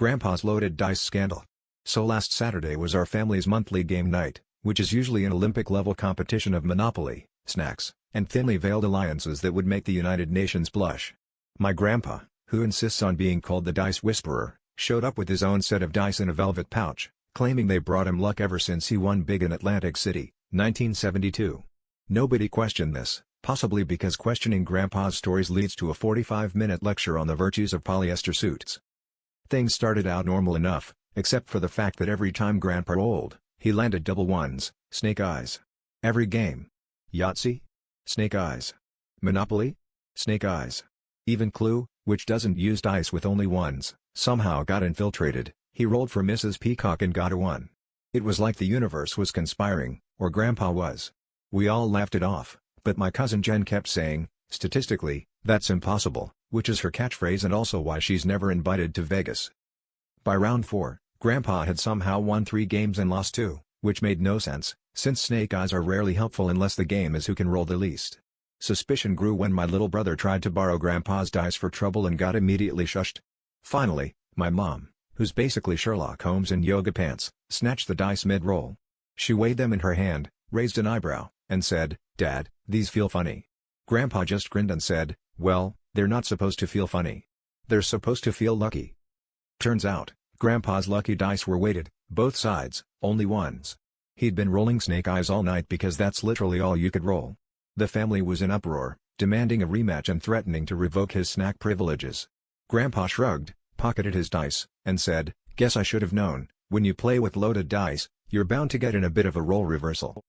Grandpa's loaded dice scandal. So last Saturday was our family's monthly game night, which is usually an Olympic-level competition of Monopoly, snacks, and thinly veiled alliances that would make the United Nations blush. My grandpa, who insists on being called the Dice Whisperer, showed up with his own set of dice in a velvet pouch, claiming they brought him luck ever since he won big in Atlantic City, 1972. Nobody questioned this, possibly because questioning Grandpa's stories leads to a 45-minute lecture on the virtues of polyester suits. Things started out normal enough, except for the fact that every time Grandpa rolled, he landed double ones, snake eyes. Every game. Yahtzee? Snake eyes. Monopoly? Snake eyes. Even Clue, which doesn't use dice with only ones, somehow got infiltrated. He rolled for Mrs. Peacock and got a 1. It was like the universe was conspiring, or Grandpa was. We all laughed it off, but my cousin Jen kept saying, statistically, that's impossible, which is her catchphrase and also why she's never invited to Vegas. By round 4, Grandpa had somehow won 3 games and lost 2, which made no sense, since snake eyes are rarely helpful unless the game is who can roll the least. Suspicion grew when my little brother tried to borrow Grandpa's dice for trouble and got immediately shushed. Finally, my mom, who's basically Sherlock Holmes in yoga pants, snatched the dice mid-roll. She weighed them in her hand, raised an eyebrow, and said, "Dad, these feel funny." Grandpa just grinned and said, "Well, they're not supposed to feel funny. They're supposed to feel lucky." Turns out, Grandpa's lucky dice were weighted, both sides, only ones. He'd been rolling snake eyes all night because that's literally all you could roll. The family was in uproar, demanding a rematch and threatening to revoke his snack privileges. Grandpa shrugged, pocketed his dice, and said, "Guess I should have known, when you play with loaded dice, you're bound to get in a bit of a role reversal."